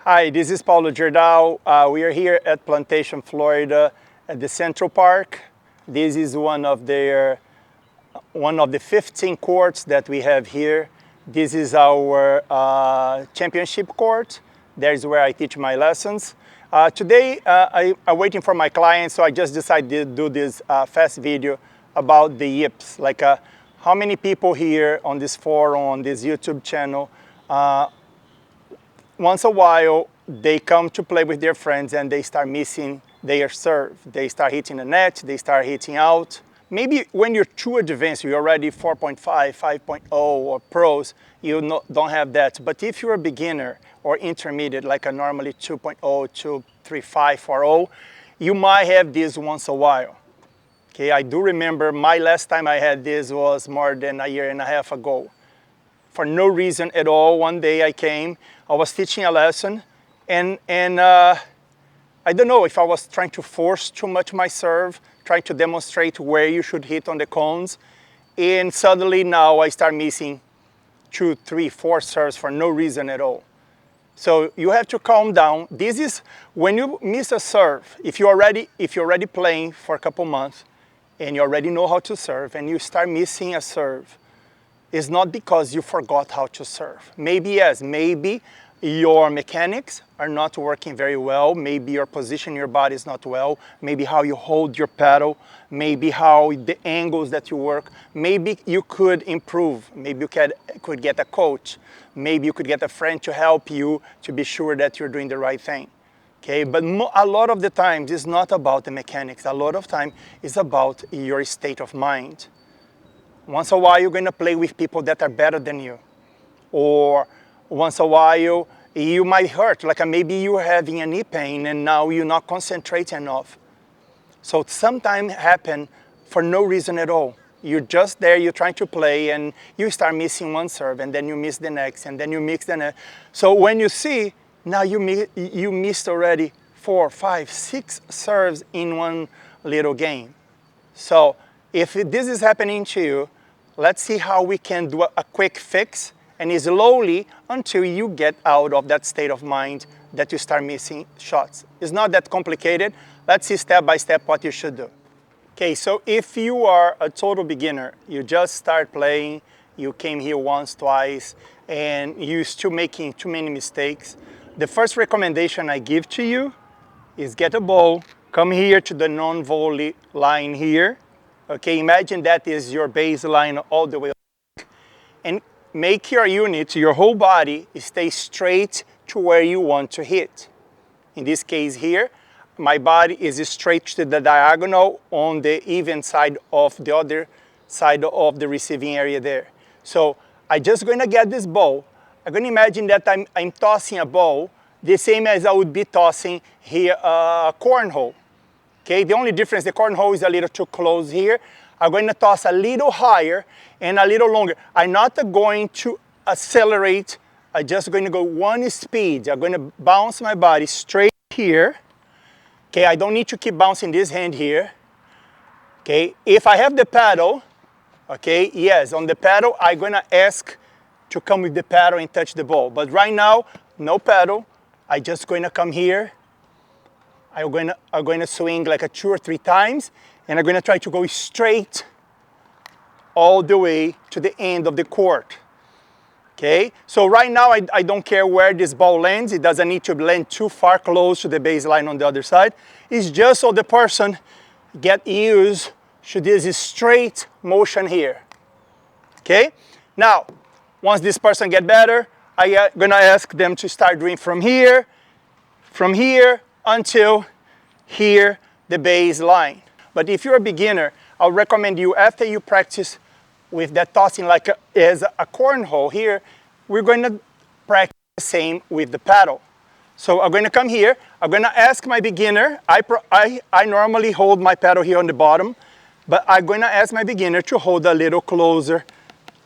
Hi, this is Paulo Jordao. We are here at Plantation, Florida, at the Central Park. This is one of the 15 courts that we have here. This is our championship court. There's where I teach my lessons. Today, I'm waiting for my clients, so I just decided to do this fast video about the Yips. How many people here on this forum, on this YouTube channel, once a while, they come to play with their friends and they start missing their serve. They start hitting the net, they start hitting out. Maybe when you're too advanced, you're already 4.5, 5.0 or pros, don't have that. But if you're a beginner or intermediate, like a normally 2.0, 2.35, 4.0, you might have this once a while. Okay, I do remember my last time I had this was more than a year and a half ago. For no reason at all, one day I came, I was teaching a lesson, and I don't know if I was trying to force too much my serve, trying to demonstrate where you should hit on the cones, and suddenly now I start missing 2, 3, 4 serves for no reason at all. So you have to calm down. This is when you miss a serve, if you're already playing for a couple months, and you already know how to serve, and you start missing a serve, it's not because you forgot how to serve. Maybe yes, maybe your mechanics are not working very well, maybe your position in your body is not well, maybe how you hold your paddle, maybe how the angles that you work, maybe you could improve, maybe you could get a coach, maybe you could get a friend to help you to be sure that you're doing the right thing. Okay, but a lot of the times it's not about the mechanics, a lot of time it's about your state of mind. Once a while, you're going to play with people that are better than you. Or once a while, you might hurt. Like maybe you're having a knee pain and now you're not concentrating enough. So sometimes happen for no reason at all. You're just there, you're trying to play, and you start missing one serve, and then you miss the next, and then you miss the next. So when you see, now you missed already 4, 5, 6 serves in one little game. So if this is happening to you, let's see how we can do a quick fix and slowly until you get out of that state of mind that you start missing shots. It's not that complicated. Let's see step by step what you should do. Okay, so if you are a total beginner, you just start playing, you came here once, twice, and you're still making too many mistakes, the first recommendation I give to you is get a ball, come here to the non-volley line here. Okay, imagine that is your baseline all the way up. And make your unit, your whole body, stay straight to where you want to hit. In this case here, my body is straight to the diagonal on the even side of the other side of the receiving area there. So I'm just going to get this ball. I'm going to imagine that I'm tossing a ball the same as I would be tossing here a cornhole. Okay, the only difference, the cornhole is a little too close here. I'm going to toss a little higher and a little longer. I'm not going to accelerate. I'm just going to go one speed. I'm going to bounce my body straight here. Okay, I don't need to keep bouncing this hand here. Okay, if I have the paddle, okay, yes, on the paddle, I'm going to ask to come with the paddle and touch the ball. But right now, no paddle. I'm just going to come here. I'm going to swing like 2 or 3 times, and I'm going to try to go straight all the way to the end of the court. Okay, so right now I don't care where this ball lands. It doesn't need to land too far close to the baseline on the other side. It's just so the person get used to this straight motion here. Okay, now once this person get better, I'm going to ask them to start doing from here, until here, the baseline. But if you're a beginner, I'll recommend you, after you practice with that tossing like as a cornhole here, we're going to practice the same with the paddle. So I'm going to come here, I'm going to ask my beginner, I normally hold my paddle here on the bottom, but I'm going to ask my beginner to hold a little closer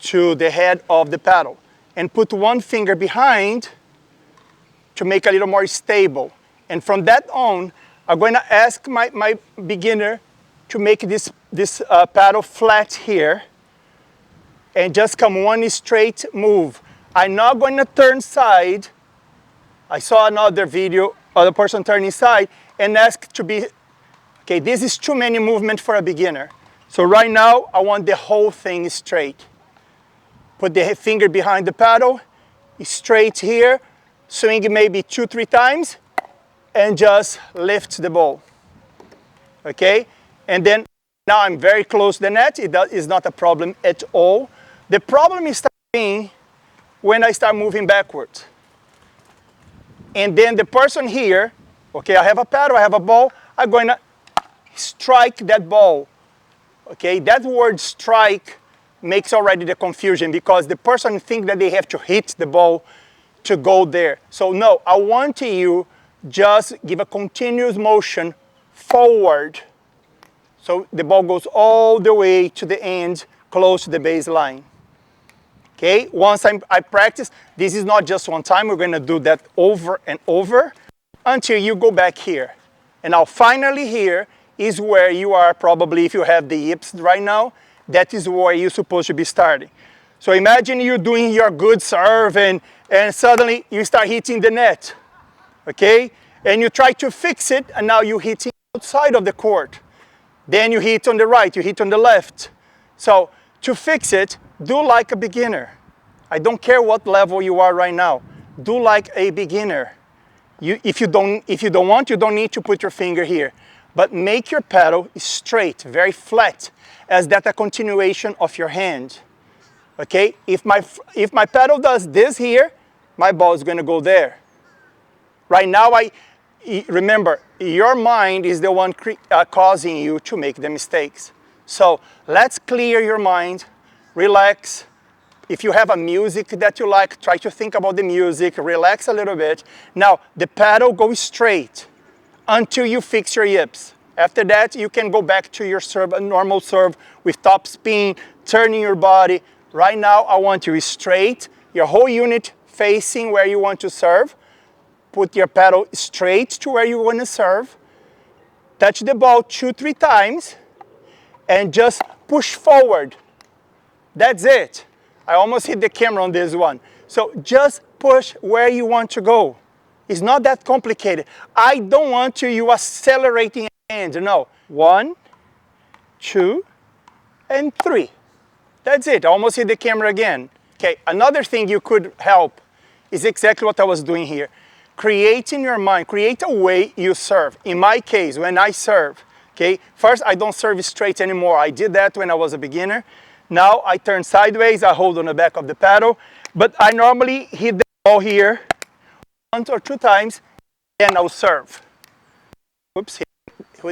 to the head of the paddle and put one finger behind to make a little more stable. And from that on, I'm going to ask my beginner to make this paddle flat here and just come one straight move. I'm not going to turn side I saw another video, other person turning side and asked to be, okay, this is too many movement for a beginner. So right now, I want the whole thing straight. Put the finger behind the paddle, straight here, swing maybe 2-3 times, and just lift the ball. Okay? And then now I'm very close to the net. It is not a problem at all. The problem is starting when I start moving backwards. And then the person here, okay, I have a paddle, I have a ball, I'm going to strike that ball. Okay, that word strike makes already the confusion because the person thinks that they have to hit the ball to go there. So no, I want you just give a continuous motion forward. So the ball goes all the way to the end, close to the baseline. Okay, once I practice, this is not just one time, we're gonna do that over and over until you go back here. And now finally here is where you are probably, if you have the yips right now, that is where you're supposed to be starting. So imagine you're doing your good serve and suddenly you start hitting the net, okay? And you try to fix it and now you're hitting outside of the court. Then you hit on the right, you hit on the left. So to fix it, do like a beginner. I don't care what level you are right now. Do like a beginner. If you don't want, you don't need to put your finger here. But make your paddle straight, very flat, as that a continuation of your hand. Okay? If my paddle does this here, my ball is going to go there. Right now, remember, your mind is the one causing you to make the mistakes. So let's clear your mind, relax. If you have a music that you like, try to think about the music, relax a little bit. Now, the paddle goes straight until you fix your yips. After that, you can go back to your serve, a normal serve with top spin, turning your body. Right now, I want you straight, your whole unit facing where you want to serve. Put your paddle straight to where you want to serve. Touch the ball 2-3 times and just push forward. That's it. I almost hit the camera on this one. So just push where you want to go. It's not that complicated. I don't want you accelerating hand. No. 1, 2, and 3. That's it. I almost hit the camera again. Okay, another thing you could help is exactly what I was doing here. Create in your mind, create a way you serve. In my case, when I serve, okay, first I don't serve straight anymore. I did that when I was a beginner. Now I turn sideways, I hold on the back of the paddle, but I normally hit the ball here 1 or 2 times, and I'll serve. Oops,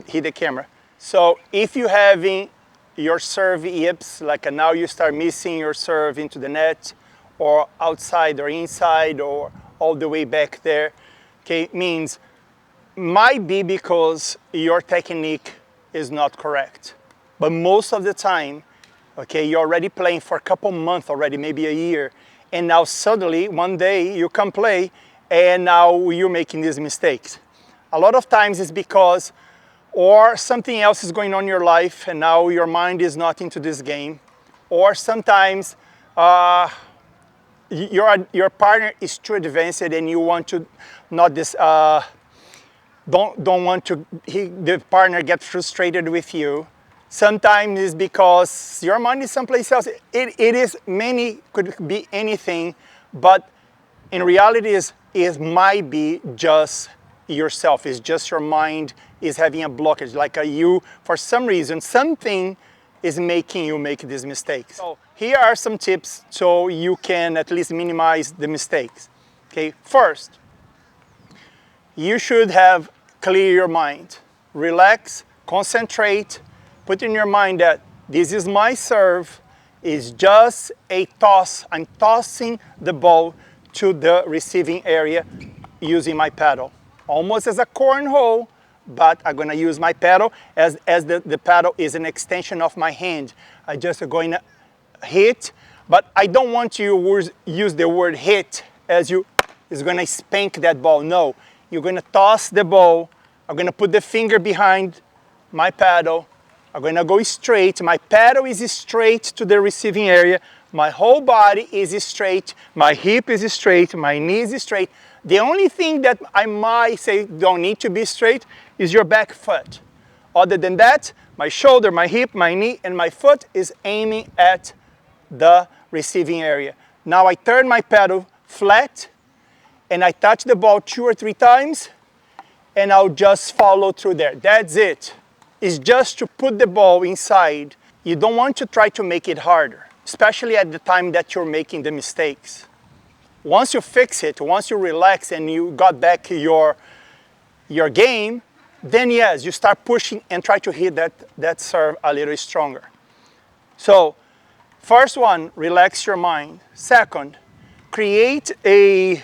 hit the camera. So if you're having your serve yips, like now you start missing your serve into the net, or outside or inside, or all the way back there, okay, means might be because your technique is not correct. But most of the time, okay, you're already playing for a couple months already, maybe a year, and now suddenly one day you come play and now you're making these mistakes. A lot of times it's because or something else is going on in your life and now your mind is not into this game, or sometimes your partner is too advanced and you want to not this don't want to the partner get frustrated with you. Sometimes it's because your mind is someplace else. Could be anything, but in reality it might be just yourself. It's just your mind is having a blockage, like you, for some reason, something is making you make these mistakes. So here are some tips so you can at least minimize the mistakes. Okay, first, you should have clear your mind. Relax, concentrate, put in your mind that this is my serve, is just a toss. I'm tossing the ball to the receiving area using my paddle. Almost as a cornhole, but I'm gonna use my paddle as the paddle is an extension of my hand. I just going to hit, but I don't want you to use the word hit as you is gonna spank that ball. No, you're gonna toss the ball. I'm gonna put the finger behind my paddle. I'm gonna go straight. My paddle is straight to the receiving area. My whole body is straight, my hip is straight, my knee is straight. The only thing that I might say don't need to be straight is your back foot. Other than that, my shoulder, my hip, my knee, and my foot is aiming at the receiving area. Now I turn my paddle flat and I touch the ball 2 or 3 times and I'll just follow through there. That's it. It's just to put the ball inside. You don't want to try to make it harder, especially at the time that you're making the mistakes. Once you fix it, once you relax and you got back your game, then yes, you start pushing and try to hit that serve a little stronger. So, first one, relax your mind. Second, create a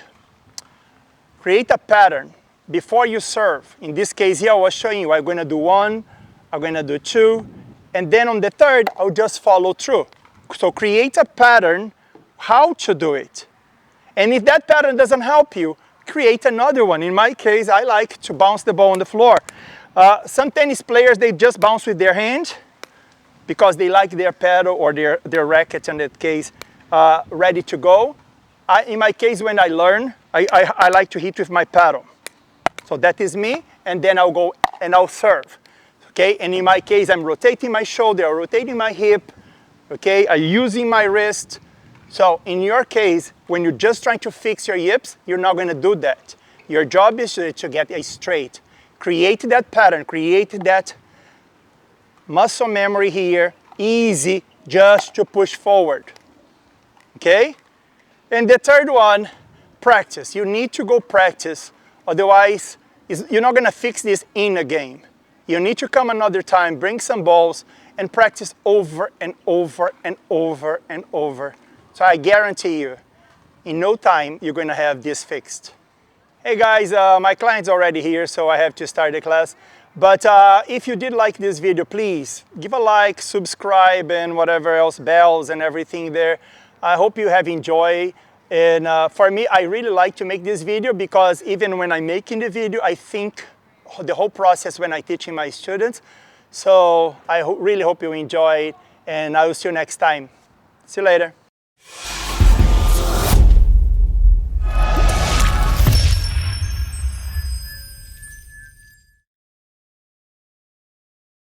pattern before you serve. In this case here, I was showing you, I'm gonna do 1, I'm gonna do 2, and then on the third, I'll just follow through. So create a pattern, how to do it. And if that pattern doesn't help you, create another one. In my case, I like to bounce the ball on the floor. Some tennis players, they just bounce with their hand because they like their paddle or their racket, in that case, ready to go. In my case, when I learn, I like to hit with my paddle. So that is me, and then I'll go and I'll serve. Okay, and in my case, I'm rotating my shoulder, I'm rotating my hip, okay, I'm using my wrist. So in your case, when you're just trying to fix your yips, you're not gonna do that. Your job is to get it straight. Create that pattern, create that muscle memory here, easy, just to push forward, okay? And the third one, practice. You need to go practice, otherwise you're not gonna fix this in a game. You need to come another time, bring some balls, and practice over and over and over and over. So I guarantee you, in no time, you're gonna have this fixed. Hey guys, my client's already here, so I have to start the class. But if you did like this video, please give a like, subscribe, and whatever else, bells and everything there. I hope you have enjoyed. And for me, I really like to make this video because even when I'm making the video, I think the whole process when I'm teaching my students. So I really hope you enjoy it, and I will see you next time. See you later.